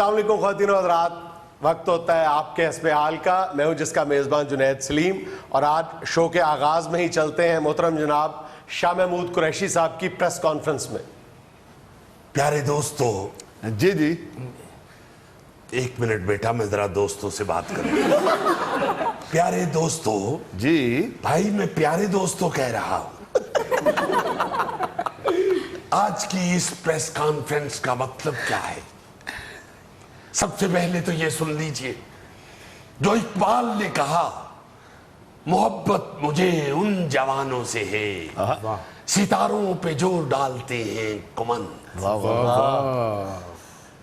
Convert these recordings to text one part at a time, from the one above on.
السلام علیکم خواتین و حضرات، وقت ہوتا ہے آپ کے حسب حال کا. میں ہوں جس کا میزبان جنید سلیم، اور آج شو کے آغاز میں ہی چلتے ہیں محترم جناب شاہ محمود قریشی صاحب کی پریس کانفرنس میں. پیارے دوستو. جی ایک منٹ بیٹا، میں ذرا دوستوں سے بات کروں. پیارے دوستو. جی بھائی میں پیارے دوستو کہہ رہا ہوں. آج کی اس پریس کانفرنس کا مطلب کیا ہے؟ سب سے پہلے تو یہ سن لیجئے، جو اقبال نے کہا، محبت مجھے ان جوانوں سے ہے ستاروں پہ جو ڈالتے ہیں کمن.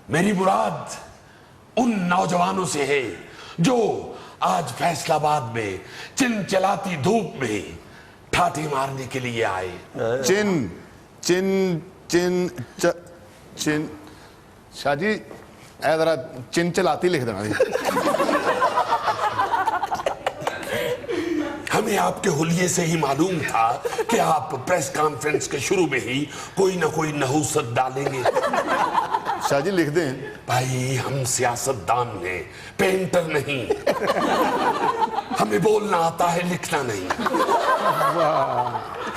میری مراد ان نوجوانوں سے ہے جو آج فیصل آباد میں چن چلاتی دھوپ میں ٹھاٹھی مارنے کے لیے آئے. چن چن چن چن شاہ جی اے ذرا چن چلاتی لکھ دینا. ہمیں آپ کے حلیے سے ہی معلوم تھا کہ آپ پریس کانفرنس کے شروع میں ہی کوئی نہ کوئی نحوست ڈالیں گے. شاہ جی لکھ دیں. بھائی ہم سیاستدان ہیں، پینٹر نہیں. ہمیں بولنا آتا ہے، لکھنا نہیں.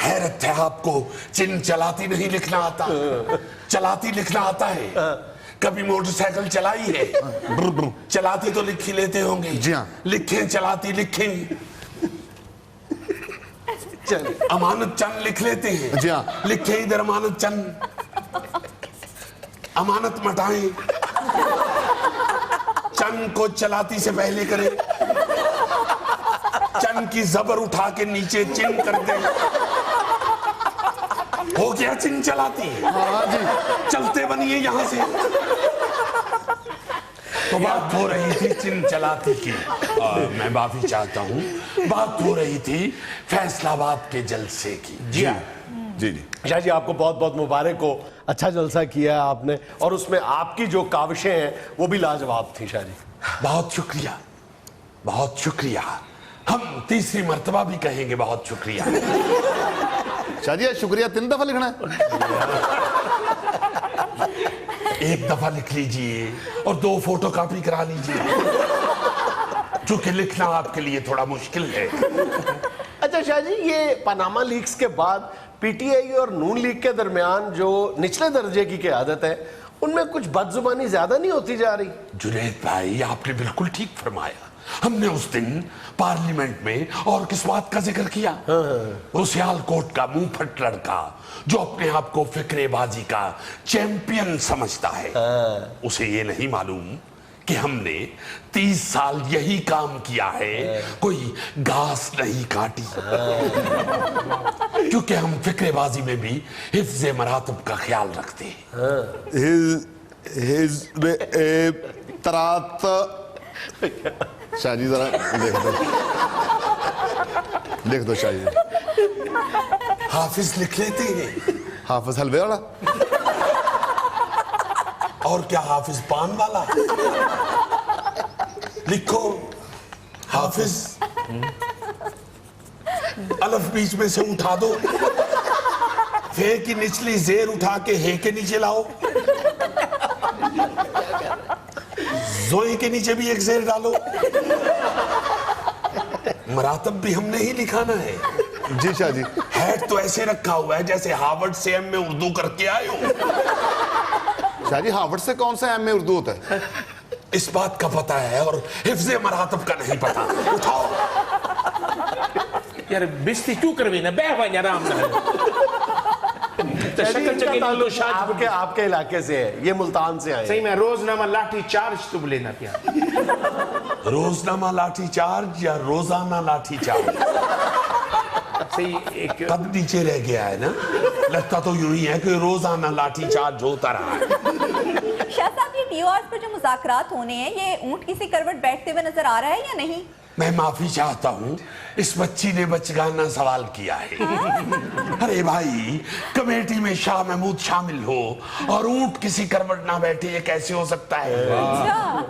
حیرت ہے آپ کو چن چلاتی نہیں لکھنا آتا. چلاتی لکھنا آتا ہے. کبھی موٹر سائیکل چلائی ہے؟ چلاتی تو لکھ ہی لیتے ہوں گے. جی ہاں. لکھیں چلاتی لکھیں. امانت چند لکھ لیتے ہیں. جی ہاں. لکھیں ادھر امانت چند. امانت مٹائیں. چند کو چلاتی سے پہلے کریں. چند کی زبر اٹھا کے نیچے چن کر دیں. ہو گیا چن چلاتی. چلتے بنیے یہاں سے. تو بات ہو رہی تھی چن چلاتی کی. میں معافی چاہتا ہوں، بات ہو رہی تھی فیصل آباد کے جلسے کی. جی جی شاہ جی آپ کو بہت بہت مبارک ہو. اچھا جلسہ کیا ہے آپ نے، اور اس میں آپ کی جو کاوشیں ہیں وہ بھی لاجواب تھیں. شاہ جی بہت شکریہ، بہت شکریہ. ہم تیسری مرتبہ بھی کہیں گے بہت شکریہ. شاہ جی شکریہ 3 دفعہ لکھنا ہے. ایک دفعہ لکھ لیجئے اور 2 فوٹو کاپی کرا لیجئے، چونکہ لکھنا آپ کے لیے تھوڑا مشکل ہے. اچھا شاہ جی، یہ پاناما لیکس کے بعد پی ٹی آئی اور نون لیگ کے درمیان جو نچلے درجے کی قیادت ہے، ان میں کچھ بد زبانی زیادہ نہیں ہوتی جا رہی؟ جنید بھائی آپ نے بالکل ٹھیک فرمایا. ہم نے اس دن پارلیمنٹ میں اور کس بات کا ذکر کیا؟ وہ سیال کوٹ کا منہ پھٹ لڑکا جو اپنے آپ کو فکرے بازی کا چیمپئن سمجھتا ہے. اسے یہ نہیں معلوم کہ ہم نے 30 سال یہی کام کیا ہے، کوئی گھاس نہیں کاٹی. کیونکہ ہم فکرے بازی میں بھی حفظ مراتب کا خیال رکھتے ہیں. حزب ترات. شاہ جی ذرا لکھ دو شاہ جی. حافظ لکھ لیتے ہیں. حافظ حلوے والا. اور کیا حافظ پان والا؟ لکھو حافظ. الف بیچ میں سے اٹھا دو. فے کی نچلی زیر اٹھا کے ہے کے نیچے لاؤ. زوئے کے نیچے بھی ایک زیر ڈالو. مراتب بھی ہم نے ہی لکھانا ہے. جی شاہ جی. ہیڈ تو ایسے رکھا ہوا ہے جیسے ہارورڈ سے ایم میں اردو کر کے آئے ہو. شاہ جی ہارورڈ سے کون سا ایم میں اردو ہوتا ہے؟ اس بات کا پتہ ہے اور حفظ مراتب کا نہیں پتہ. اٹھاؤ. یار بستی کیوں کروی نا بیہ وانی آرام نہ آپ کے علاقے سے ہے، یہ ملتان سے آئے. صحیح میں روزنامہ لاٹھی چارج تو لینا پیا. روزنامہ لاٹھی چارج یا روزانہ لاٹھی چارج؟ صحیح ایک قد نیچے رہ گیا ہے نا. لگتا تو یوں ہی ہے کہ روزانہ لاٹھی چارج ہوتا رہا ہے. شاہ صاحب یہ ٹی او آرز پر جو مذاکرات ہونے ہیں، یہ اونٹ کسی کروٹ بیٹھتے ہوئے نظر آ رہا ہے یا نہیں؟ میں معافی چاہتا ہوں، اس بچی نے بچگانہ سوال کیا ہے. ارے بھائی کمیٹی میں شاہ محمود شامل ہو اور اونٹ کسی کروٹ نہ بیٹھے، یہ کیسے ہو سکتا ہے؟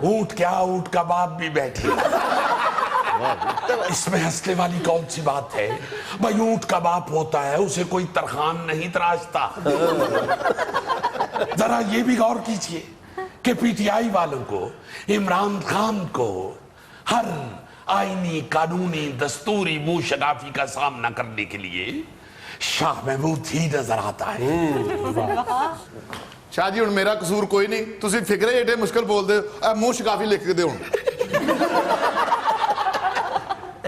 اونٹ کیا، اونٹ کا باپ بھی بیٹھے. اس میں ہنسنے والی کون سی بات ہے؟ بھائی اونٹ کا باپ ہوتا ہے، اسے کوئی ترخان نہیں تراشتا. ذرا یہ بھی غور کیجئے कि पीटीआई वालों को, इमरान खान को हर आईनी, कानूनी, दस्तूरी मुंह शगाफी का सामना करने के लिए शाह महमूद ही नजर आता है। शाह जी हुण मेरा कसूर कोई नहीं, तुसी फिक्रे एडे मुश्किल बोलदे हो, मुंह शगाफी लिख के दे हुण।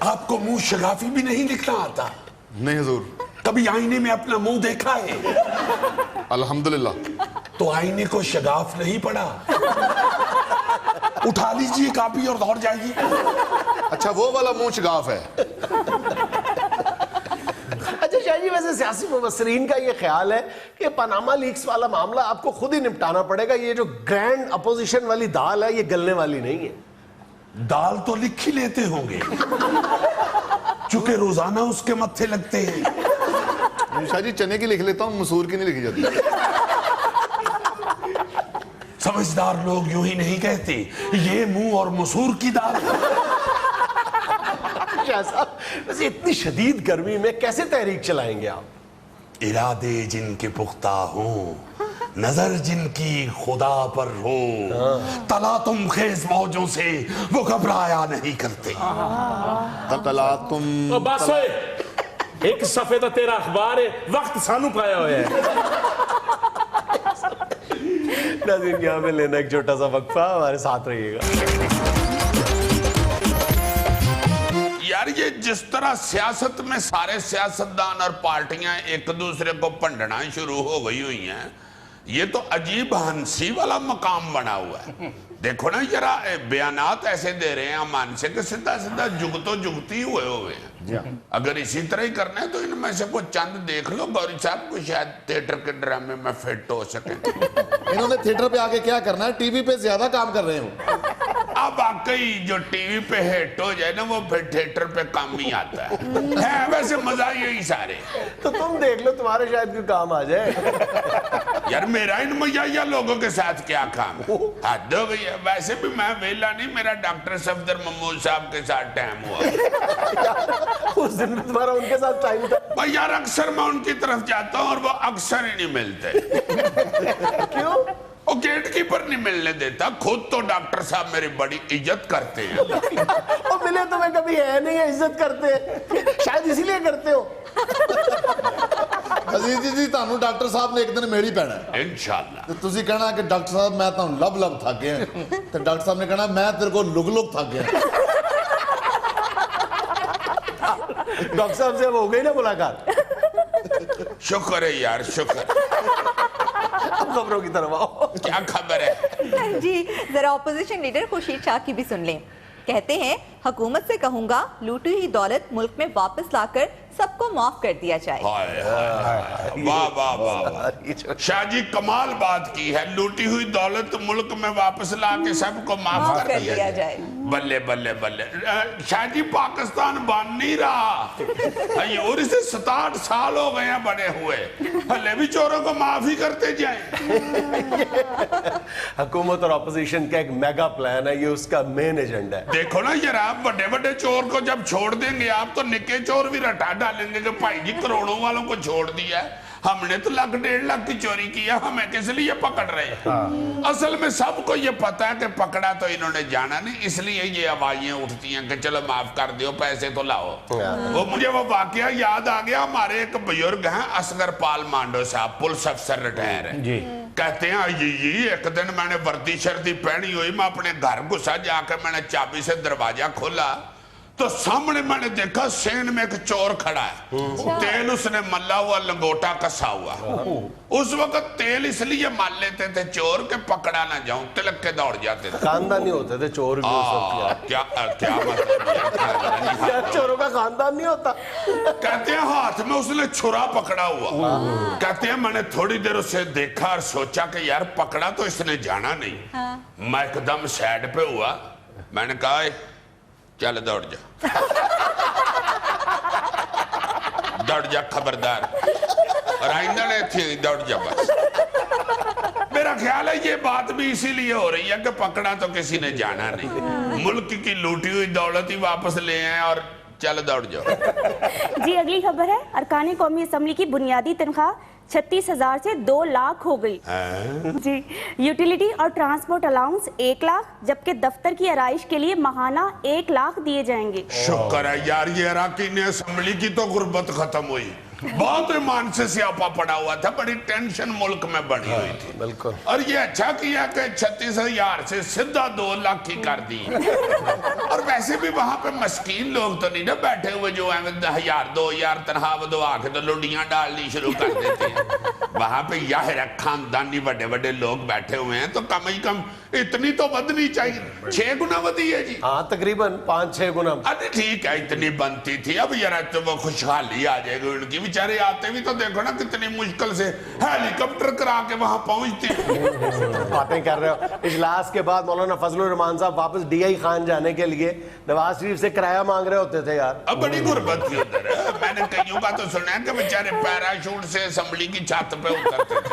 आपको मुंह शगाफी भी नहीं लिखना आता? नहीं हुजूर। कभी आईने में अपना मुंह देखा है? अल्हम्दुलिल्लाह। तो आईने को शगाफ नहीं पड़ा। उठा लीजिए कापी और दौड़ जाइए। अच्छा वो वाला मुंह शगाफ है। अच्छा शाह जी, वैसे सियासी मुबस्सरीन का ये ख्याल है कि पनामा लीक्स वाला मामला आपको खुद ही निपटाना पड़ेगा। ये जो ग्रैंड अपोजिशन वाली दाल है, ये गलने वाली नहीं है। दाल तो लिख ही लेते होंगे, चूंकि रोजाना उसके मत्थे लगते हैं। शाह जी चने की लिख लेता हूँ, मसूर की नहीं लिखी जाती। समझदार लोग यूं ही नहीं कहते, ये मुंह और मसूर की दाल। शाह साहब, वैसे इतनी शदीद गर्मी में कैसे तहरीक चलाएंगे आप? इरादे जिनके पुख्ता हों, नजर जिनकी खुदा पर हो, तला तुम खेज मौजों से वो घबराया नहीं करते। तला तुम बस होए, एक सफे तो तेरा अखबार है, वक्त सानू पाया हुआ है। नाज़रीन, यहाँ पे लेना एक छोटा सा वक्फा, हमारे साथ रहिएगा। यार ये जिस तरह सियासत में सारे सियासतदान और पार्टियां एक दूसरे को भंडना शुरू हो गई हुई हैं, ये तो अजीब हंसी वाला मकाम बना हुआ है। देखो ना जरा, बयानात ऐसे दे रहे हैं अमान से कि सीधा सीधा जुगतो जुगती हुए हुए हैं। अगर इसी तरह ही करना है तो इनमें से कुछ चंद देख लो गौरी साहब, को शायद थिएटर के ड्रामे में फिट हो सके। इन्होंने थिएटर पे आके क्या करना है, टीवी पे ज्यादा काम कर रहे हो। अब वाकई जो टीवी पे हिट हो जाए ना, वो फिर थिएटर पे काम ही आता है वैसे मजा यही सारे। तो तुम देख लो, तुम्हारे शायद कोई काम आ जाए। यार मेरा इन मुहैया लोगों के साथ क्या काम है, हद हो गई है। वैसे भी मैं वेला नहीं, मेरा डॉक्टर सफदर महमूद साहब के साथ टाइम हुआ। उस दिन तुम्हारा उनके साथ टाइम था? भाई यार अक्सर मैं उनकी तरफ जाता हूँ और वो अक्सर ही नहीं मिलते। क्यों? वो गेट कीपर नहीं मिलने देता। खुद तो डॉक्टर साहब मेरी बड़ी इज्जत करते हैं। और मिले तुम्हें कभी है नहीं है, इज्जत करते हैं, शायद इसीलिए करते हो। अजीज जी ਤੁਹਾਨੂੰ ਡਾਕਟਰ ਸਾਹਿਬ ਨੇ ਇੱਕ ਦਿਨ ਮੇਲ ਹੀ ਪੈਣਾ ਹੈ इंशाल्लाह। ਤੇ ਤੁਸੀਂ ਕਹਿਣਾ ਕਿ ਡਾਕਟਰ ਸਾਹਿਬ ਮੈਂ ਤੁਹਾਨੂੰ ਲੱਭ ਲੱਭ ਥੱਕ ਗਿਆ ਤੇ ਡਾਕਟਰ ਸਾਹਿਬ ਨੇ ਕਹਿਣਾ ਮੈਂ ਤੇਰੇ ਕੋਲ ਲੁਕ ਲੁਕ ਥੱਕ ਗਿਆ। डॉक्टर साहब से अब हो गई ना मुलाकात? शुक्र है यार, शुक्र। अब खबरों की तरफ आओ। क्या खबर है? जी, जरा ऑपोजिशन लीडर खुर्शीद शाह की भी सुन लें। कहते हैं, हुकूमत से कहूंगा लूटी हुई दौलत मुल्क में वापस लाकर सबको माफ कर दिया जाए। हाय हाय, वाह वाह वाह वाह। शाह जी कमाल बात की है, लूटी हुई दौलत मुल्क में वापस ला के सबको माफ कर दिया जाए। बल्ले बल्ले बल्ले। शाह जी पाकिस्तान बन नहीं रहा और इसे 67 साल हो गए हैं बने हुए, हले भी चोरों को माफ ही करते जाए। हुकूमत और ऑपोजिशन का एक मेगा प्लान है, ये उसका मेन एजेंडा है। देखो ना यार, आप बड़े बड़े चोर को जब छोड़ देंगे आप तो निके चोर भी रटा डालेंगे कि भाई जी करोड़ों वालों को छोड़ दिया है, हमने तो 1 डेढ़ लाख की चोरी की है, हमें किस लिए पकड़ रहे हैं। असल में सबको ये पता है कि पकड़ा तो इन्होंने जाना नहीं, इसलिए ये आवाजें उठती हैं कि चलो माफ कर दो, पैसे तो लाओ। वो मुझे वो वाकया याद आ गया, हमारे एक बुजुर्ग हैं असगर पाल मांडो साहब, पुलिस अफसर रिटायर है जी। कहते हैं जी एक दिन मैंने वर्दी शर्दी पहनी हुई, मैं अपने घर घुसा, जाकर मैंने चाबी से दरवाजा खोला तो सामने मैंने देखा सेन में एक चोर खड़ा है, तेल उसने मल्ला हुआ, लंगोटा कसा हुआ। उस वक्त तेल इसलिए मार लेते थे चोर के पकड़ा ना जाऊं, तिलक के दौड़ जाते थे। खानदानी होते थे चोर भी उस वक्त। क्या क्या मतलब? क्या चोरों का खानदान नहीं होता? कहते हैं हाथ में उसने छुरा पकड़ा हुआ। कहते हैं मैंने थोड़ी देर उसे देखा और सोचा कि यार पकड़ा तो इसने जाना नहीं। मैं एकदम साइड पे हुआ, मैंने कहा चल दौड़ जा, दौड़ जा खबरदार, और आइंदा ने थी दौड़ जा बस। मेरा ख्याल है ये बात भी इसीलिए हो रही है कि पकड़ा तो किसी ने जाना नहीं, मुल्क की लूटी हुई दौलत ही वापस ले आए और चल दौड़ जाओ। जी अगली खबर है, अरकान कौमी असम्बली की बुनियादी तनख्वाह 36,000 से 2 लाख हो गई। जी यूटिलिटी और ट्रांसपोर्ट अलाउंस 1 लाख, जबकि दफ्तर की आराइश के लिए माहाना 1 लाख दिए जाएंगे। शुक्र है यार ये अरकान असम्बली की तो गुर्बत खत्म हुई। बहुत ईमान से स्यापा पड़ा हुआ था, बड़ी टेंशन मुल्क में बनी हुई थी। बिल्कुल। और ये अच्छा किया कि 36,000 से सीधा 2 लाख की कर दी। और वैसे भी वहां पे मस्कीन लोग तो नहीं ना बैठे हुए जो 1,000 2,000 तनख्वाह बदवा के तो लुडियां डालनी शुरू कर देते हैं। वहां पे यह खानदानी बड़े बड़े लोग बैठे हुए हैं, तो कम ही कम इतनी तो बढ़नी चाहिए। 6 गुना बढ़ी है जी। हाँ तकरीबन 5-6 गुना। अरे ठीक है, इतनी बनती थी। अब यार तो वो खुशहाली आ जाएगी उनकी। बेचारे आते भी तो देखो ना कितनी मुश्किल से हेलीकॉप्टर करा के वहां पहुंचते। बातें कर रहे हो। इजलास के बाद मौलाना फजलुर रहमान साहब वापस DI खान जाने के लिए नवाज शरीफ से किराया मांग रहे होते थे यार। अब बड़ी गुर्बत थी उधर। मैंने कईयों का तो सुना है कि बेचारे पैराशूट से असम्बली की छत पे उतरते थे।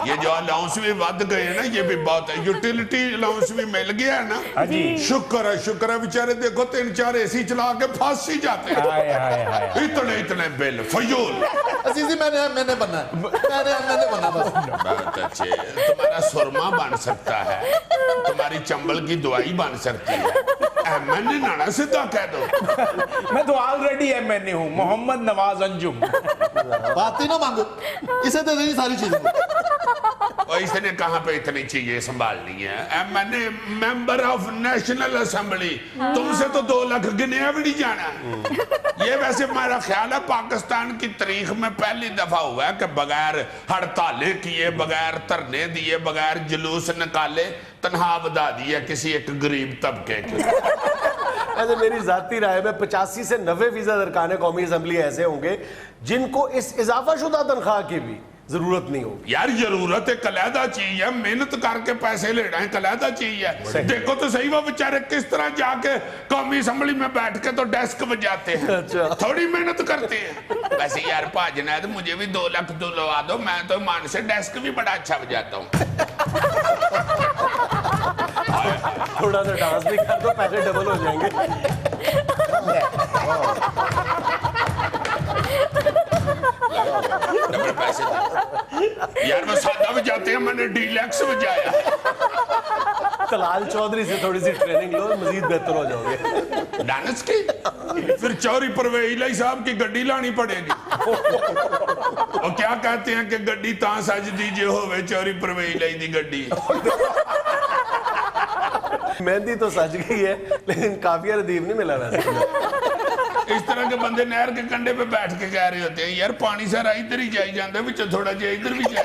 ये जो अलाउंस भी बढ़ गए हैं ना, ये भी बहुत है। यूटिलिटी अलाउंस भी मिल गया है ना। शुक्र है बेचारे देखो 3-4 AC चला के फंस ही जाते हैं। इतने बिल फजूल। अजीजी मैंने बनना बस। बहुत अच्छे। तुम्हारा सुरमा बन सकता है, तुम्हारी चंबल की दवाई बन सकती है। मैंने नाना सीधा कह दो। मैं तो ऑलरेडी MNA हूँ, मोहम्मद नवाज अंजुम। बात ही ना मांगो, इसे दे देनी सारी चीजें। और इसने कहाँ पे इतनी चीजें संभालनी है। मैंने मेंबर ऑफ नेशनल असेंबली, तुमसे तो 2 लाख गिने भी नहीं जाना। ये वैसे मेरा ख्याल है पाकिस्तान की तारीख में पहली दफा हुआ है कि बगैर हड़तालें किए, बगैर धरने दिए, बगैर जुलूस निकाले तनख्वाह बढ़ा दी है किसी एक गरीब तबके की। ऐसे मेरी जाती राय में 85 से 90% अरकान कौमी असम्बली ऐसे होंगे जिनको इस इजाफा शुदा तनख्वाह की भी जरूरत नहीं होगी। यार जरूरत एक अलहदा चीज है, मेहनत करके पैसे ले रहे हैं, अलहदा चीज है। देखो तो सही वो बेचारे किस तरह जाके कौमी असम्बली में बैठ के तो डेस्क बजाते हैं। अच्छा। थोड़ी मेहनत करते हैं। वैसे यार भाजना है तो मुझे भी 2 लाख दिलवा दो, मैं तो मान से डेस्क भी बड़ा अच्छा बजाता हूँ। थोड़ा सा डांस भी कर दो, पैसे डबल हो जाएंगे। डबल पैसे यार वो सादा बजाते हैं, मैंने डीलक्स बजाया। तलाल चौधरी से थोड़ी सी ट्रेनिंग लो, मजीद बेहतर हो जाओगे। डांस की फिर चौरी परवेज इलाही साहब की गड्डी लानी पड़ेगी। और क्या कहते हैं कि गड्डी ता सज दीजिए होवे चौरी परवेज इलाही दी गड्डी। मेहंदी तो सज गई है, लेकिन काफिया रदीफ नहीं मिला वैसे। इस तरह के बंदे नहर के कंढे पे बैठ के कह रहे होते हैं यार पानी सारा इधर ही जाई जाता है, विच थोड़ा जिहा इधर भी जाए।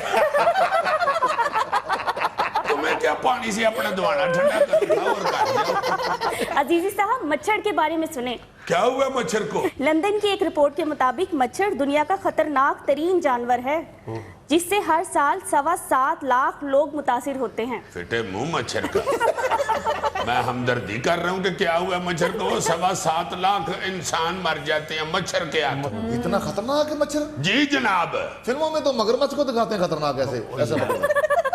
तो मैं क्या पानी से अपना दवाना ठंडा कर और कर। अजीजी साहब मच्छर के बारे में सुने। क्या हुआ मच्छर को? लंदन की एक रिपोर्ट के मुताबिक मच्छर दुनिया का खतरनाक तरीन जानवर है, जिससे हर साल 7.25 लाख लोग मुतासिर होते हैं। फिटे मुंह मच्छर का। मैं हमदर्दी कर रहा हूँ कि क्या हुआ मच्छर को। 7.25 लाख इंसान मर जाते हैं मच्छर के हाथ। इतना खतरनाक है मच्छर? जी जनाब। फिल्मों में तो मगरमच्छ को दिखाते हैं खतरनाक ऐसे।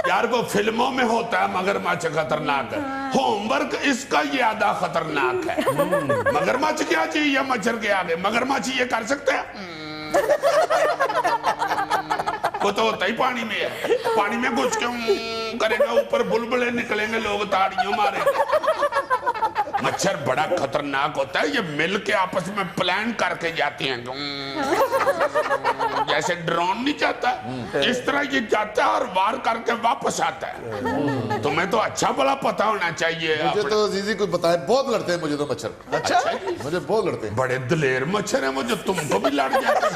यार वो फिल्मों में होता है मगरमच्छ खतरनाक है, होमवर्क इसका ज्यादा खतरनाक है। मगरमच्छ क्या चीज है मच्छर के आगे? मगरमच्छ ये कर सकते हैं? वो तो होता ही पानी में है। पानी में घुस के करेगा, ऊपर बुलबुले निकलेंगे, लोग ताड़ियों मारेंगे। मच्छर बड़ा खतरनाक होता है। ये मिल के आपस में प्लान करके जाते हैं, जैसे ड्रोन नहीं जाता इस तरह ये जाता है और वार करके वापस आता है। तुम्हें तो अच्छा भला पता होना चाहिए। मुझे तो जीजी कुछ बताए, बहुत लड़ते हैं मुझे तो मच्छर। अच्छा मुझे बहुत लड़ते हैं। बड़े दिलेर मच्छर है, मुझे तुमको भी लड़ जाते हैं।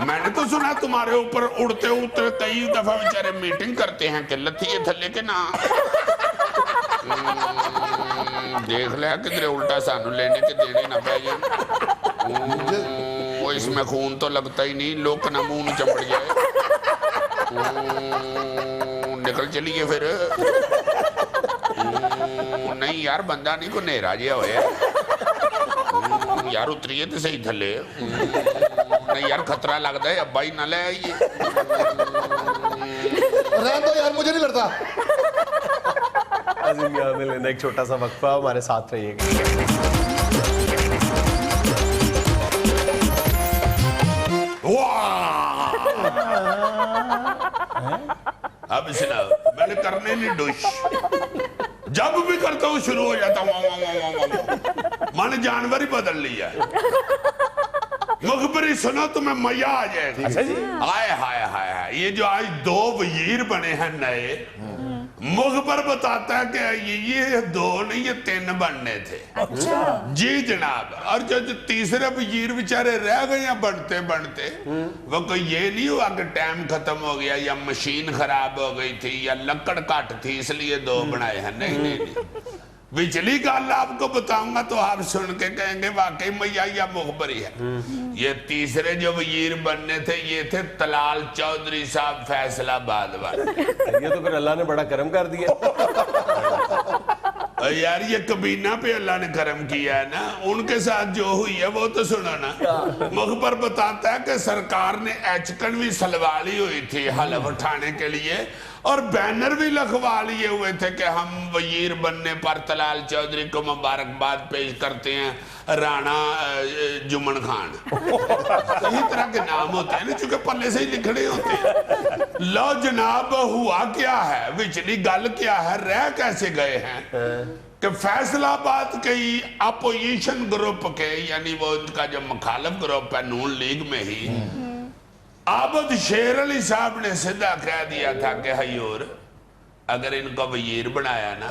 मैंने तो सुना तुम्हारे ऊपर उड़ते उड़ते कई दफा बेचारे मीटिंग करते हैं कि लथिए थल्ले के ना देख लिया किधरे उल्टा सानू लेने के देने ना पै जाए। वो इसमें खून तो लगता ही नहीं, लोग ना मुंह न चमड़ जाए। निकल चलिए फिर। नहीं यार बंदा नहीं को नेरा जिया होया। यार उतरिए तो सही थले। नहीं यार खतरा लगता है, अब्बा ही ना ले आइए। रहने दो यार, मुझे नहीं लड़ता। एक छोटा सा वक्फा, हमारे साथ रहिएगा। अब सुनाओ, मैंने करने नहीं डुश, जब भी करता हूँ शुरू हो जाता हूँ, मैंने जानवर ही बदल लिया। मुखबरी सुनो तुम्हें मजा आ जाएगा। अच्छा जी। हाय हाय हाय हाय, ये जो आज 2 वजीर बने हैं नए, मुखबर बताता है कि ये 2 नहीं, ये 3 बनने थे। अच्छा। जी जनाब। और जो तीसरे वजीर बेचारे रह गए हैं बनते बनते, वो कोई ये नहीं हुआ कि टाइम खत्म हो गया या मशीन खराब हो गई थी या लकड़ काट थी इसलिए 2 बनाए हैं। नहीं नहीं नहीं, पिछली गल आपको बताऊंगा तो आप सुन के कहेंगे वाकई मैया या मुखबरी है। ये तीसरे जो वजीर बनने थे ये थे तलाल चौधरी साहब फैसलाबाद वाले। ये तो फिर अल्लाह ने बड़ा करम कर दिया। यार ये कबीना पे अल्लाह ने करम किया है ना, उनके साथ जो हुई है वो तो सुनो ना। मुखबर बताता है कि सरकार ने एचकन भी सलवा ली हुई थी हलफ उठाने के लिए और बैनर भी लखवा लिए हुए थे कि हम वजीर बनने पर तलाल चौधरी को मुबारकबाद पेश करते हैं राणा जुम्मन खान। इसी तरह के नाम होते हैं ना, चूंकि पल्ले से ही लिखने होते हैं। लो जनाब, हुआ क्या है, विचली गल क्या है, रह कैसे गए हैं कि फैसलाबाद के अपोजिशन ग्रुप के, यानी वो उनका जो मुखालिफ ग्रुप है नून लीग में ही, आबद शेर अली साहब ने सीधा कह दिया था कि हजूर अगर इनको वजीर बनाया ना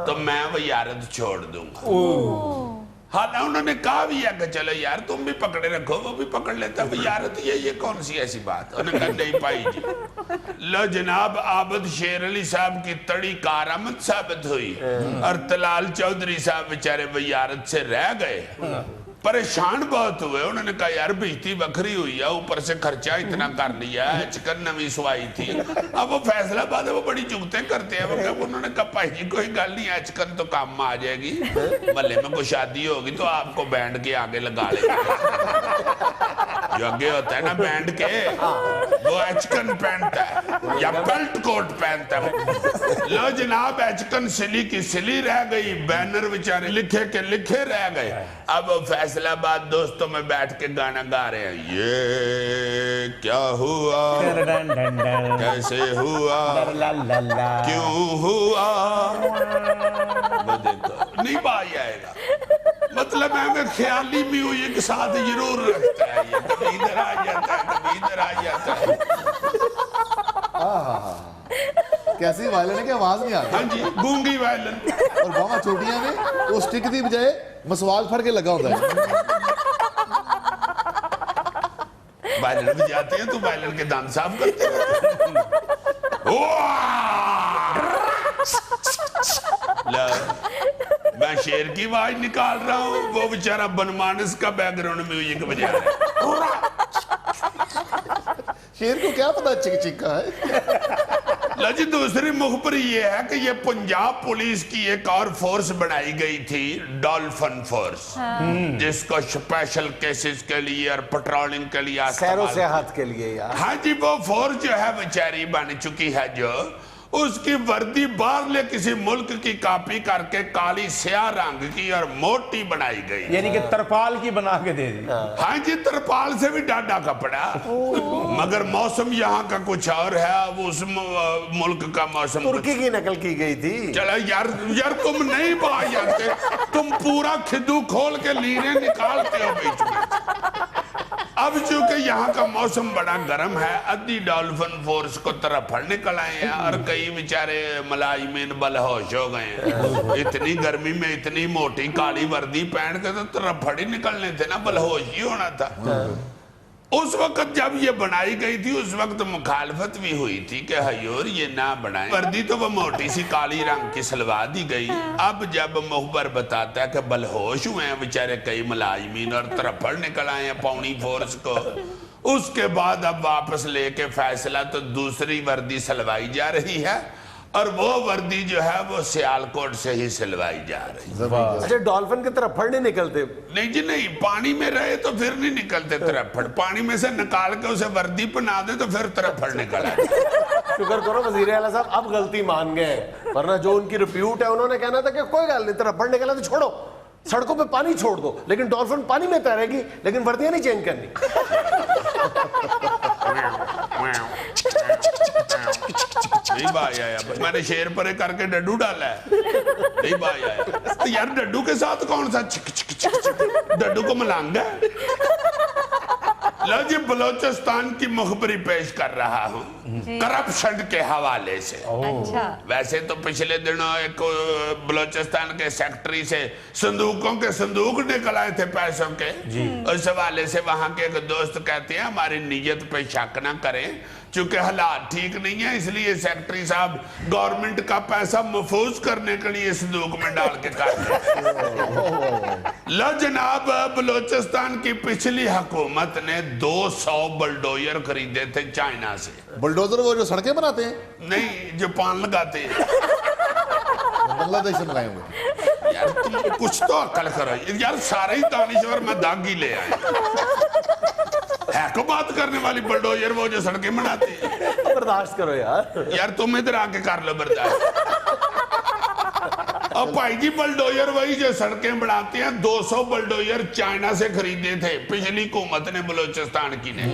तो मैं वजारत छोड़ दूंगा। हाँ, उन्होंने कहा भी है कि चलो यार तुम भी पकड़े रखो, वो भी पकड़ लेता वजारत, ये कौन सी ऐसी बात। उन्होंने कहा नहीं भाई जी। लो जनाब, आबद शेर अली साहब की तड़ी कारामद साबित हुई और तलाल चौधरी साहब बेचारे वजारत से रह गए। परेशान बहुत हुए। उन्होंने कहा यार बेइज्जती बखरी हुई है, ऊपर से खर्चा इतना कर लिया है, चिकन नवी सवाई थी। अब वो फैसलाबाद है, वो बड़ी जुगतें करते हैं। उन्होंने कहा भाई जी कोई गल नहीं है, चिकन तो काम आ जाएगी, मल्ले में कोई शादी होगी तो आपको बैंड के आगे लगा लेंगे। जो आगे होता है ना बैंड के, वो एचकन पहनता है या बेल्ट कोट पहनता है। लो जनाब, एचकन सिली की सिली रह गई, बैनर बेचारे लिखे के लिखे रह गए। अब फैसलाबाद दोस्तों में बैठ के गाना गा रहे हैं, ये क्या हुआ, कैसे हुआ, क्यों हुआ, वो देखो नहीं भाई आएगा। मतलब हमें ख्याली म्यूजिक के साथ जरूर रखता है, ये कभी इधर आ जाता है कभी इधर आ जाता है। कैसी वायलिन की आवाज नहीं आ रही। हाँ जी, गूंगी वायलिन। और बाबा छोटियां ने वो स्टिक दी बजाय मसवाल फड़ के लगा होता है। वायलिन बजाते हैं तो वायलिन के दांत साफ करते हैं। मैं शेर की आवाज निकाल रहा हूँ, वो बेचारा बनमानस का बैकग्राउंड म्यूजिक बजा रहा है। शेर को क्या पता चिक चिक का है। जी दूसरी मुखबरी ये है कि ये पंजाब पुलिस की एक और फोर्स बनाई गई थी, डॉल्फिन फोर्स, जिसको स्पेशल केसेस के लिए और पेट्रोलिंग के लिए, सैरो सेहत के लिए यार। हाँ जी, वो फोर्स जो है बेचारी बन चुकी है, जो उसकी वर्दी बाहरले किसी मुल्क की कॉपी करके काली स्याह रंग की और मोटी बनाई गई। यानी कि तरपाल की बना के दे दी। हाँ जी, तरपाल से भी डाढ़ा कपड़ा, मगर मौसम यहाँ का कुछ और है, वो उस मुल्क का मौसम तुर्की की नकल की गई थी। चलो यार तुम नहीं बाहर जाते, तुम पूरा खिद्दू खोल के लीने निकालते हो बीच में। अब चूंकि यहाँ का मौसम बड़ा गर्म है, अद्धी डॉल्फिन फोर्स को तरफड़ निकल आए हैं और कई बेचारे मुलाजिमीन बलहोश हो गए हैं। इतनी गर्मी में इतनी मोटी काली वर्दी पहन के तो तरफड़ ही निकलने थे ना, बलहोश ही होना था। उस वक्त जब ये बनाई गई थी उस वक्त मुखालफत भी हुई थी कि हजूर ये ना बनाए। वर्दी तो वो मोटी सी काली रंग की सलवा दी गई। अब जब मुखबर बताता है कि बलहोश हुए हैं बेचारे कई मुलाजिमीन और तरफड़ निकल आए हैं पौनी फोर्स को, उसके बाद अब वापस लेके फैसला तो दूसरी वर्दी सलवाई जा रही है और वो वर्दी जो है वो सियालकोट से ही सिलवाई जा रही है। अच्छा, डॉल्फिन की तरफ फड़ नहीं निकलते? नहीं जी नहीं, पानी में रहे तो फिर नहीं निकलते तरफड़, पानी में से निकाल के उसे वर्दी पहना दे तो फिर तरफड़ निकल आए। शुक्र करो वजीर आला साहब अब गलती मान गए, वरना जो उनकी रिप्यूट है उन्होंने कहना था कि कोई गल नहीं, तरफड़ निकला तो छोड़ो, سڑکوں پہ پانی چھوڑ دو لیکن ڈولفن پانی میں تیرے گی لیکن وردیاں نہیں چینج کرنی. نہیں بھائی آیا, میں نے شیر پرے کر کے ڈڈو ڈالا ہے. نہیں بھائی آیا یار, ڈڈو کے ساتھ کون سا ڈڈو کو ملانگ ہے. لو جی, بلوچستان کی مخبری پیش کر رہا ہوں کرپشن کے حوالے سے. ویسے تو پچھلے دنوں ایک بلوچستان کے سیکٹری سے صندوقوں کے صندوق نکل آئے تھے پیسوں کے. اس حوالے سے وہاں کے ایک دوست کہتے ہیں ہماری نیت پہ شک نہ کریں, چونکہ حالات ٹھیک نہیں ہیں, اس لیے سیکٹری صاحب گورنمنٹ کا پیسہ محفوظ کرنے کے لیے صندوق میں ڈال کے کر لو جناب, بلوچستان کی پچھلی حکومت نے 200 بلڈوزر خریدے تھے چائنا سے. بلڈوزر وہ جو سڑکیں بناتے ہیں؟ نہیں, جو پان لگاتے ہیں. بنگلہ دیش سے منگائے ہوئے. یار تم کچھ تو عقل کرو یار, سارے ہی دانشور میں داغی لے آئے. ہے کو بات کرنے والی بلڈوزر وہ جو سڑکیں بناتی ہیں. برداشت کرو یار. یار تم ادھر آ کے کر لو برداشت. اور بھائی جی, بلڈوزر وہی جو سڑکیں بناتے ہیں 200 بلڈوزر چائنا سے خریدے تھے پچھلی حکومت نے, بلوچستان کی نے.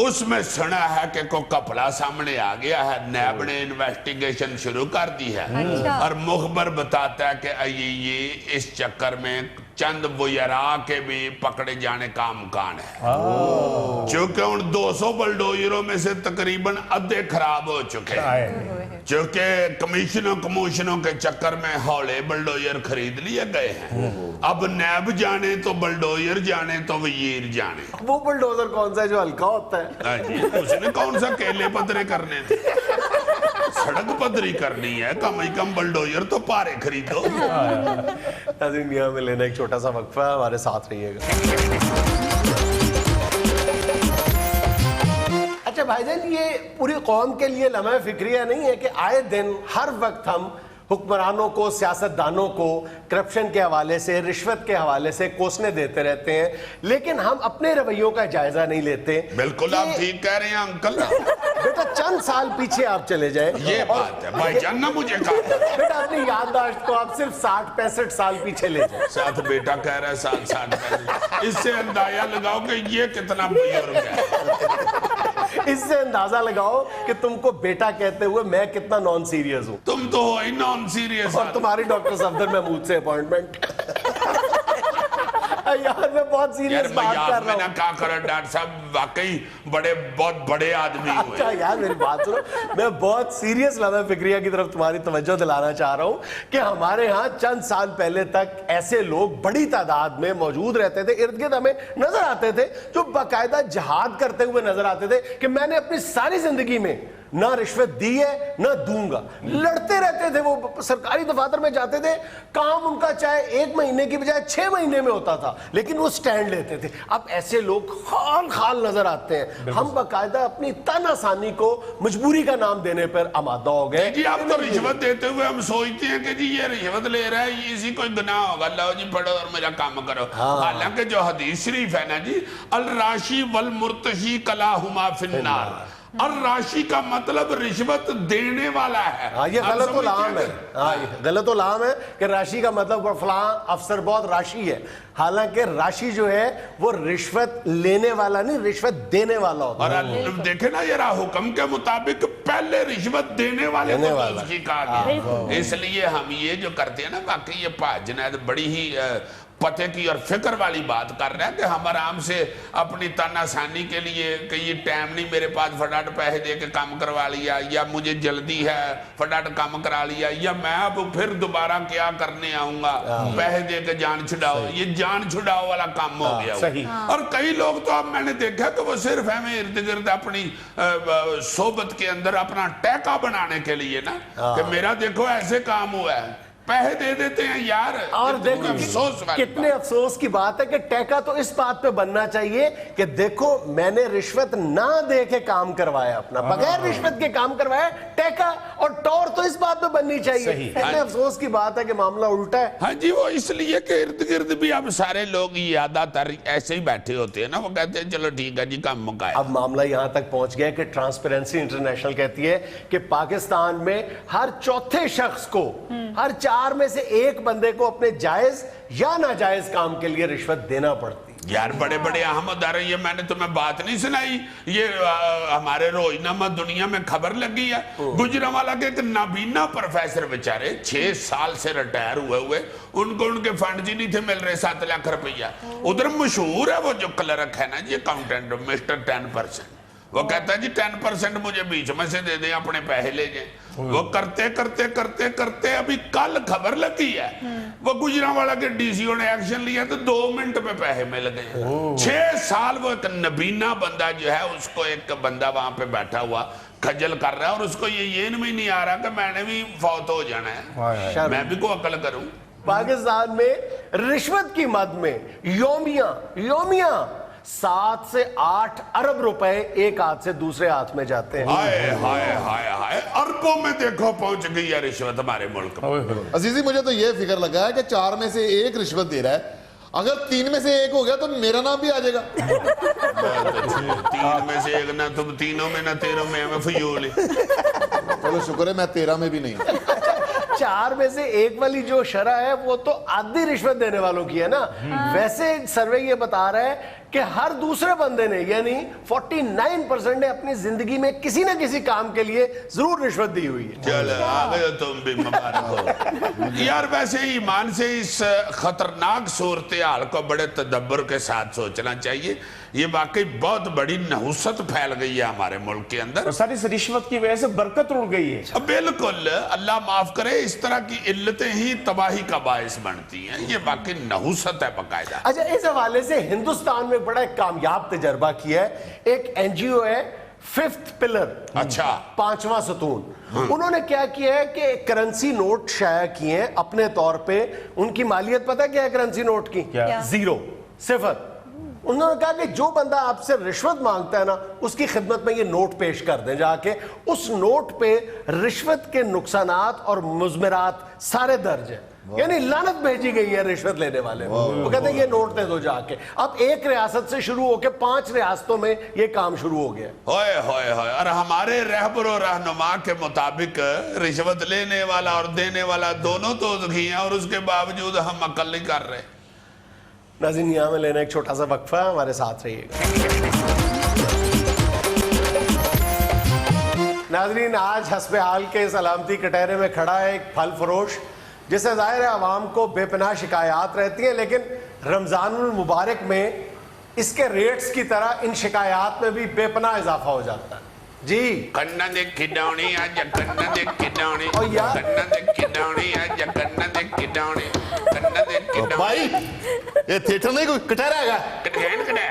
اس میں سنا ہے کہ کوئی کپڑا سامنے آ گیا ہے, نیب نے انویسٹیگیشن شروع کر دی ہے. اور مخبر بتاتا ہے کہ یہ اس چکر میں چند وزراء کے بھی پکڑے جانے کا امکان ہے. چونکہ ان 200 بلڈوزروں میں سے تقریباً ادھے خراب ہو چکے ہیں, چونکہ کمیشنوں کے چکر میں ہولے بلڈوزر خرید لیے گئے ہیں. اب نیب جانے تو بلڈوزر جانے تو وزیر جانے. وہ بلڈوزر کون سا ہے جو ہلکا ہوتا ہے؟ اس نے کون سا کیلے پترے کرنے تھے, سڑک پتری کرنی ہے, کم از کم بلڈوزر تو پارے خریدو. انڈیا میں لینا ایک چھوٹا سا وقفہ ہے, ہمارے ساتھ رہیے گا. اچھا بھائی جان, یہ پوری قوم کے لیے لمحہ فکریہ نہیں ہے کہ آئے دن ہر وقت ہم حکمرانوں کو, سیاستدانوں کو کرپشن کے حوالے سے, رشوت کے حوالے سے کوسنے دیتے رہتے ہیں, لیکن ہم اپنے رویوں کا جائزہ نہیں لیتے. بالکل آپ ٹھیک کہہ رہے ہیں انکل. بیٹا چند سال پیچھے آپ چلے جائیں, یہ بات ہے بھائی جان, نہ مجھے کہا بیٹا اپنی یادداشت کو آپ صرف 60-65 سال پیچھے لے جائیں. ساتھ بیٹا کہہ رہا ہے 60 اس سے اندازہ لگاؤ کہ یہ کتنا بزرگ ہے. اس سے اندازہ لگاؤ کہ تم کو بیٹا کہتے ہوئے میں کتنا نان سیریس ہوں. تم تو ہو ہی نان سیریس. اور تمہاری ڈاکٹر صفدر محمود سے اپوائنٹمنٹ. یار میں بہت سیریس بات کر رہا ہوں. میں نے کہا کرا ڈاکٹر صاحب, واقعی بہت بڑے آدمی ہوئے. اچھا یار میری بات سنو, میں بہت سیریس لمحہ فکریہ کی طرف تمہاری توجہ دلانا چاہ رہا ہوں کہ ہمارے ہاں چند سال پہلے تک ایسے لوگ بڑی تعداد میں موجود رہتے تھے, ارد گرد ہمیں نظر آتے تھے, جو باقاعدہ جہاد کرتے ہوئے نظر آتے تھے کہ میں نے اپنی ساری زندگی میں نہ رشوت دی ہے نہ دوں گا. لڑتے رہتے تھے, وہ سرکاری دفاتر میں جاتے تھے, کام ان کا چاہے 1 مہینے کی بجائے 6 مہینے میں ہوتا تھا, لیکن وہ سٹینڈ لیتے تھے. اب ایسے لوگ خال نظر آتے ہیں. ہم باقاعدہ اپنی تن آسانی کو مجبوری کا نام دینے پر آمادہ ہو گئے. جی آپ تو رشوت دیتے ہوئے ہم سوچتے ہیں کہ جی یہ رشوت لے رہا ہے, یہ اسی کوئی گناہ ہوگا, لاؤ جی پڑھو اور میرا کام کرو. حالانکہ جو حدیث شریف ہے نا جی, الراشی والمرتشی کلاہما فی النار. الراشی کا مطلب رشوت دینے والا ہے. یہ غلط و لعام ہے. غلط و لعام ہے کہ راشی کا مطلب فلاں افسر بہت راشی ہے. حالانکہ راشی جو ہے وہ رشوت لینے والا نہیں, رشوت دینے والا ہوتا ہے. اور دیکھیں نا ذرا, حکم کے مطابق پہلے رشوت دینے والے کو دوزخی کہا گیا. اس لیے ہم یہ جو کرتے ہیں نا, واقعی یہ پاک جنید بڑی ہی پتے کی اور فکر والی بات کر رہے ہیں کہ ہم آرام سے اپنی تن آسانی کے لیے کہ یہ ٹائم نہیں میرے پاس, فٹاٹ پیسے دے کے کام کروا لیا, یا مجھے جلدی ہے فٹاٹ کام کرا لیا, یا میں اب پھر دوبارہ کیا کرنے آؤں گا, پیسے دے کے جان چھڑاؤ. یہ جان چھڑاؤ والا کام ہو گیا. اور کئی لوگ تو اب میں نے دیکھا کہ وہ صرف ہمیں ارد گرد اپنی صحبت کے اندر اپنا ٹیکا بنانے کے لیے نا, کہ میرا دیکھو ایسے کام ہوا ہے, پیسے دے دیتے ہیں یار. اور دیکھو کتنے افسوس کی بات ہے کہ ٹیکا تو اس بات پہ بننا چاہیے کہ دیکھو میں نے رشوت نہ دے کے کام کروایا, اپنا بغیر رشوت کے کام کروایا. ٹیکا اور ٹور تو اس بات پہ بننی چاہیے. اتنے افسوس کی بات ہے کہ معاملہ الٹا ہے. ہاں جی, وہ اس لیے کہ ارد گرد بھی اب سارے لوگ زیادہ تر ایسے ہی بیٹھے ہوتے ہیں نا, وہ کہتے ہیں چلو ٹھیک ہے جی کام مکائے. اب معاملہ یہاں تک پہنچ گیا کہ ٹرانسپیرنسی انٹرنیشنل کہتی ہے کہ پاکستان میں ہر چوتھے شخص کو, ہر 4 4 में से 1 बंदे को अपने जायज या नाजायज काम के लिए रिश्वत देना पड़ती। यार बड़े बड़े अहम अदारे, ये मैंने तुम्हें बात नहीं सुनाई, ये हमारे रोजनामा दुनिया में खबर लगी है। गुजरांवाला के एक नाबीना प्रोफेसर बेचारे 6 साल से रिटायर हुए उनको उनके फंड जी नहीं थे मिल रहे 7 लाख रुपया। उधर मशहूर है वो जो क्लर्क है ना जी, अकाउंटेंट मिस्टर 10%, वो कहता है जी 10% मुझे बीच में से दे दें, अपने पैसे ले जाए। वो करते करते करते करते अभी कल खबर लगी है, वो गुजरांवाला के डीसीओ ने एक्शन लिया तो 2 मिनट में पैसे मिल गए। 6 साल वो एक नबीना बंदा जो है, उसको एक बंदा वहां पे बैठा हुआ खजल कर रहा है और उसको ये में नहीं आ रहा कि मैंने भी फौत हो जाना है, मैं भी को अकल करूं। पाकिस्तान में रिश्वत की मद में योमिया 7 से 8 अरब रुपए एक हाथ से दूसरे हाथ में जाते हैं। हाय हाय हाय हाय, अरबों में देखो पहुंच गई है रिश्वत हमारे मुल्क में। अजीजी मुझे तो ये फिक्र लगा है कि 4 में से 1 रिश्वत दे रहा है, अगर 3 में से 1 हो गया तो मेरा नाम भी आ जाएगा। 3 में से 1 ना, तुम तीनों में ना 13 में, हमें फजूल। चलो शुक्र है मैं 13 में भी नहीं। 4 में से 1 वाली जो शरह है वो तो आधी रिश्वत देने वालों की है ना। वैसे सर्वे ये बता रहा है कि हर दूसरे बंदे ने यानी 49% ने अपनी जिंदगी में किसी न किसी काम के लिए जरूर रिश्वत दी हुई है। चल आ गए तुम भी, मुबारक हो। यार वैसे ईमान से इस खतरनाक सूरत हाल को बड़े तदब्बर के साथ सोचना चाहिए। ये वाकई बहुत बड़ी नहुसत फैल गई है हमारे मुल्क के अंदर, और सारी इस रिश्वत की वजह से बरकत उड़ गई है। बिल्कुल, अल्लाह माफ करे, इस तरह की इल्लतें ही तबाही का बायस बनती हैं। ये वाकई नहुसत है बाकायदा। अच्छा, इस हवाले से हिंदुस्तान में बड़ा एक कामयाब तजर्बा किया है। एक एनजीओ है 5th पिलर, अच्छा, 5वां सतून। उन्होंने क्या किया है कि करेंसी नोट शाया किए हैं अपने तौर पे। उनकी मालियत पता क्या है करेंसी नोट की? क्या? 0, 0। उन्होंने कहा कि जो बंदा आपसे रिश्वत मांगता है ना, उसकी खिदमत में ये नोट पेश कर दें जाके। उस नोट पे रिश्वत के नुकसानात और मुज़मिरात सारे दर्ज हैं, यानी लानत भेजी गई है रिश्वत लेने वाले। वो कहते हैं ये नोट दे दो जाके। अब एक रियासत से शुरू होकर 5 रियासतों में ये काम शुरू हो गया। होए होए होए, और हमारे रहबर और रहनुमा के मुताबिक रिश्वत लेने वाला और देने वाला दोनों तो दुखी हैं और उसके बावजूद हम अकल नहीं कर रहे। नाज़रीन, यहाँ में लेना एक छोटा सा वक्फा, हमारे साथ रहिएगा। नाज़रीन, आज हस्बे हाल के सलामती कटहरे में खड़ा है एक फल फरोश, जिससे जाहिर है आवाम को बेपनाह शिकायत रहती है, लेकिन रमज़ानुल मुबारक में इसके रेट्स की तरह इन शिकायत में भी बेपनाह इजाफा हो जाता है। जी, कन्ना दे खिडौनी आज, कन्ना दे खिडौनी, ओ यार। कन्ना दे खिडौनी आज, कन्ना दे खिडौनी, कन्ना दे खिडौनी। भाई ये थिएटर नहीं कोई कटहरा है। कटहन कटा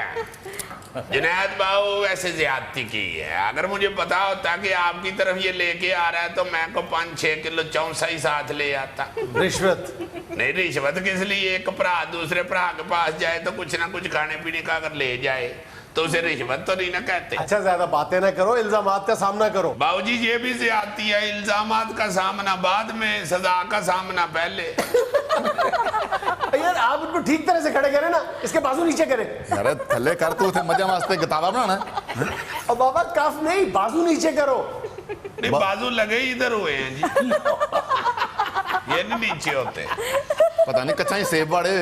जुनैद बाबू वैसे ज्यादती की है। अगर मुझे पता होता कि आपकी तरफ ये लेके आ रहा है तो मैं को 5-6 किलो चौंसा ही साथ ले आता। रिश्वत नहीं, रिश्वत किस लिए? एक भरा दूसरे भरा के पास जाए तो कुछ ना कुछ खाने पीने का अगर ले जाए तो उसे रिश्वत तो नहीं ना कहते। अच्छा, ज्यादा बातें ना करो, इल्जामात का सामना करो। बाबूजी ये भी ज्यादती है, इल्जामात का सामना बाद में, सजा का सामना पहले। यार आप उनको ठीक तरह से खड़े करें ना, इसके बाजू नीचे करें। अरे थल्ले कर तू थे मजा वास्ते गतावा बनाना। और बाबा कफ नहीं, बाजू नीचे करो। नहीं, बाजू लगे ही इधर हुए हैं जी, ये नहीं नीचे होते। पता नहीं कच्चा ही सेब बाड़े।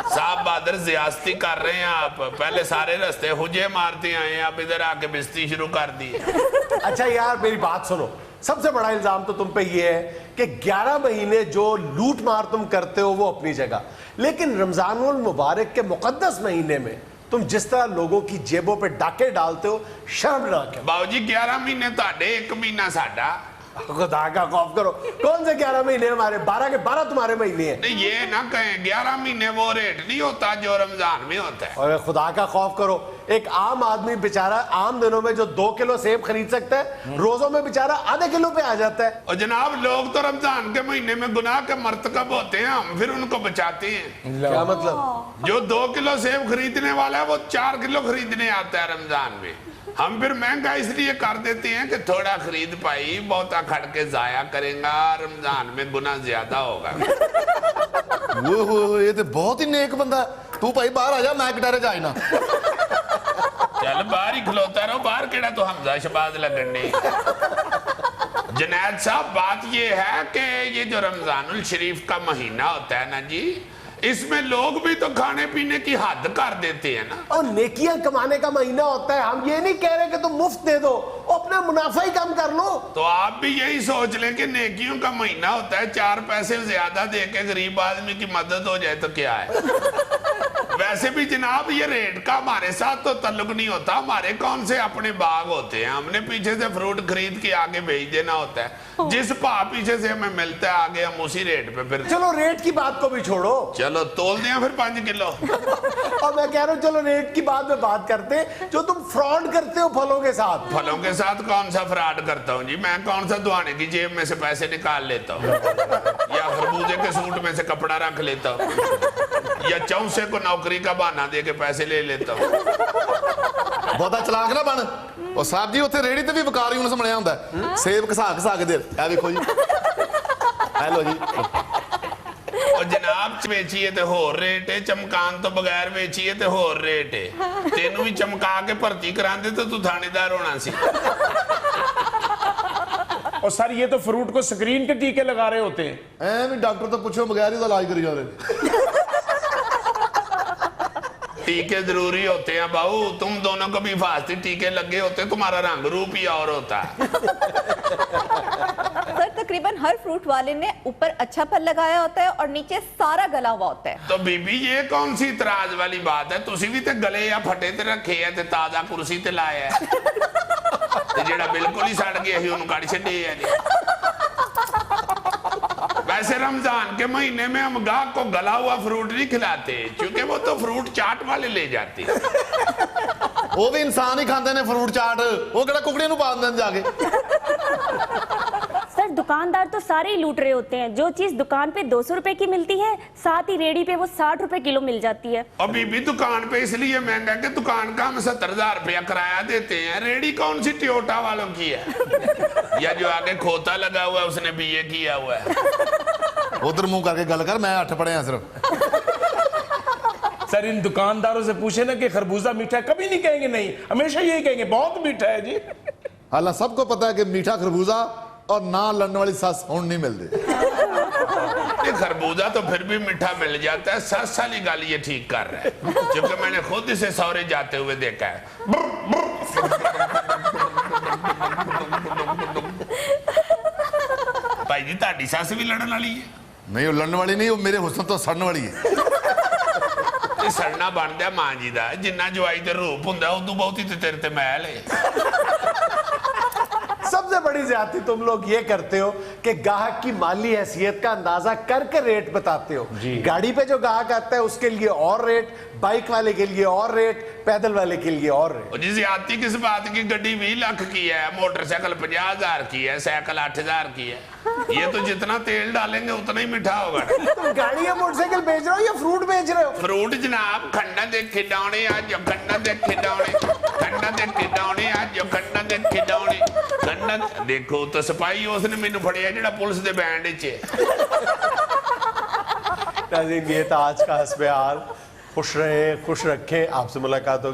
साहब बहादुर ज्यादती कर रहे हैं आप। पहले सारे रास्ते हुजे मारते आए, आप इधर आके बिस्ती शुरू कर दी। अच्छा यार मेरी बात सुनो, सबसे बड़ा इल्जाम तो तुम पे ये है कि 11 महीने जो लूट मार तुम करते हो वो अपनी जगह, लेकिन रमजानुल मुबारक के मुकद्दस महीने में तुम जिस तरह लोगों की जेबों पे डाके डालते हो, शर्मनाक है। बाबूजी 11 महीने ताड़े, 1 महीना साडा। खुदा का खौफ करो, कौन से 11 महीने हमारे? 12 के 12 तुम्हारे महीने हैं। नहीं, ये ना कहें 11 महीने वो रेट नहीं होता जो रमजान में होता है। और खुदा का खौफ करो, एक आम आदमी बेचारा आम दिनों में जो 2 किलो सेब खरीद सकता है, रोजों में बेचारा आधे किलो पे आ जाता है। और जनाब लोग तो रमजान के महीने में गुनाह के मर्तकब होते हैं, हम फिर उनको बचाते हैं। क्या मतलब? जो 2 किलो सेब खरीदने वाला है वो 4 किलो खरीदने आता है रमजान में। हम फिर महंगा इसलिए कर देते हैं कि थोड़ा खरीद पाई, बहुता खड़ के जाया करेगा, रमजान में गुना ज्यादा होगा। वो ये तो बहुत ही नेक बंदा। तू भाई बाहर आ जा, मैं कटहरे जा ना। चल बाहर ही खलोता रहो, बाहर केड़ा तो हमजा शबाज लगने। जुनैद साहब, बात ये है कि ये जो रमजानुल शरीफ का महीना होता है ना जी, इसमें लोग भी तो खाने पीने की हद कर देते हैं ना। और नेकियां कमाने का महीना होता है, हम ये नहीं कह रहे कि तुम मुफ्त दे दो, अपना मुनाफा ही कम कर लो। तो आप भी यही सोच लें कि नेकियों का महीना होता है, 4 पैसे ज्यादा दे के गरीब आदमी की मदद हो जाए तो क्या है। वैसे भी जनाब ये रेट का हमारे साथ तो ताल्लुक नहीं होता, हमारे कौन से अपने बाग होते हैं, हमने पीछे से फ्रूट खरीद के आगे भेज देना होता है, जिस भाव पीछे से हमें मिलता है आगे हम उसी रेट पे फिर। चलो रेट की बात को भी छोड़ो, चलो तोल दें फिर 5 किलो। और मैं कह रहा हूँ चलो रेट की बाद में बात करते हैं, जो तुम फ्रॉड करते हो फलों के साथ। फलों के साथ कौन सा फ्रॉड करता हूँ जी, मैं कौन सा दुआने की जेब में से पैसे निकाल लेता हूँ, या खरबूजे के सूट में से कपड़ा रख लेता हूँ, या चौसे को नौकरी का बहाना दे के पैसे ले लेता हूँ। ਬਹੁਤਾ ਚਲਾਕ ਨਾ ਬਣ। ਉਹ ਸਾਹਿਬ ਜੀ ਉੱਥੇ ਰੇੜੀ ਤੇ ਵੀ ਵਕਾਰੀ ਨੂੰ ਸਮਝਿਆ ਹੁੰਦਾ ਹੈ। ਸੇਬ ਘਸਾ ਘਸਾ ਕੇ ਦੇ, ਇਹ ਵੇਖੋ ਜੀ, ਹੈਲੋ ਜੀ। और जनाब बेचिए तो होर रेट है, चमकान तो बगैर बेचिए तो होर रेट है। तेनू भी चमका के भर्ती करांदे तो तू थानेदार होना सी। और सर ये तो फ्रूट को स्क्रीन के टीके लगा रहे होते हैं। ਐ ਵੀ ਡਾਕਟਰ ਤੋਂ ਪੁੱਛੋ ਬਗੈਰ ਹੀ ਉਹਦਾ ਇਲਾਜ ਕਰੀ ਜਾ ਰਹੇ। टीके जरूरी होते हैं बाबू, तुम दोनों को भी हिफाजती टीके लगे होते, तुम्हारा रंग रूप ही और होता है। सर तकरीबन हर फ्रूट वाले ने ऊपर अच्छा फल लगाया होता है और नीचे सारा गला हुआ होता है। तो बीबी ये कौन सी इतराज वाली बात है, तुसी भी ते गले या फटे ते रखे है ते ताजा कुर्सी ते लाया है, ते जेड़ा बिल्कुल ही सड़ गया ही उन्होंने काट छड़े है। वैसे रमजान के महीने में हम गाहक को गला हुआ फ्रूट नहीं खिलाते, क्योंकि वो तो फ्रूट चाट वाले ले जाते हैं। ਉਹ ਵੀ ਇਨਸਾਨ ਹੀ ਖਾਂਦੇ ਨੇ ਫਰੂਟ ਚਾਟ, ਉਹ ਕਿਹੜਾ ਕੁਕੜੀਆਂ ਨੂੰ ਪਾ ਦਿੰਦੇ ਨੇ ਜਾ ਕੇ। सर दुकानदार तो सारे ही लूट रहे होते हैं, जो चीज दुकान पे 200 रुपए की मिलती है साथ ही रेडी पे वो 60 रुपए किलो मिल जाती है। और बीबी दुकान पे इसलिए महंगा कि दुकान का हम 70,000 रुपया किराया देते हैं, रेडी कौन सी टोयोटा वालों की है, या जो आगे खोता लगा हुआ है उसने बीए किया हुआ है। ਉਧਰ ਮੂੰਹ ਕਰਕੇ ਗੱਲ ਕਰ, ਮੈਂ 8 ਪੜਿਆ ਸਿਰਫ। सर इन दुकानदारों से पूछे ना कि खरबूजा मीठा है, कभी नहीं कहेंगे नहीं, हमेशा यही कहेंगे बहुत मीठा है जी। ਹਾਲਾਂ ਸਭ ਕੋ ਪਤਾ ਹੈ ਕਿ ਮੀਠਾ ਖਰਬੂਜ਼ਾ और ना लड़ने वाली सस हुण नहीं मिलती। ये खरबूजा तो फिर भी मीठा मिल जाता है, 7 साल गल ये ठीक कर रहा है, क्योंकि मैंने खुद इसे सौरे जाते हुए देखा है। भाई जी ताड़ी सस भी लड़न वाली है? नहीं, वो लड़ने वाली नहीं, वो मेरे हुस्न तो सड़न वाली है। ये सड़ना बनता मां जी का, जिन्ना जवाई ते रूप हुंदा उदू बहुत ही तेरे ते मैल है। सबसे बड़ी ज्यादती तुम लोग ये करते हो कि ग्राहक की माली हैसियत का अंदाजा करके रेट बताते हो। गाड़ी पे जो ग्राहक आता है उसके लिए और रेट, बाइक वाले के लिए और रेट, पैदल वाले के लिए और रेट। जी ज्यादती किस बात की, गड्डी 20 लाख की है, मोटरसाइकिल 50,000 की है, साइकिल 8,000 की है, ये तो जितना तेल डालेंगे उतना ही मीठा होगा। तुम गाड़ी या मोटरसाइकिल बेच रहे हो या फ्रूट बेच रहे हो? फ्रूट जनाब, खन्ना दे खिडौने आज, खन्ना दे खिडौने, खन्ना दे खिडौने आज, खन्ना दे खिडौने, खन्ना देखो तो सिपाही उसने मैनू फड़िया जेड़ा पुलिस दे बैंड च है। नाज़रीन, ये था आज का हस्बे हाल। खुश रहें, खुश रखें, आपसे मुलाकात होगी।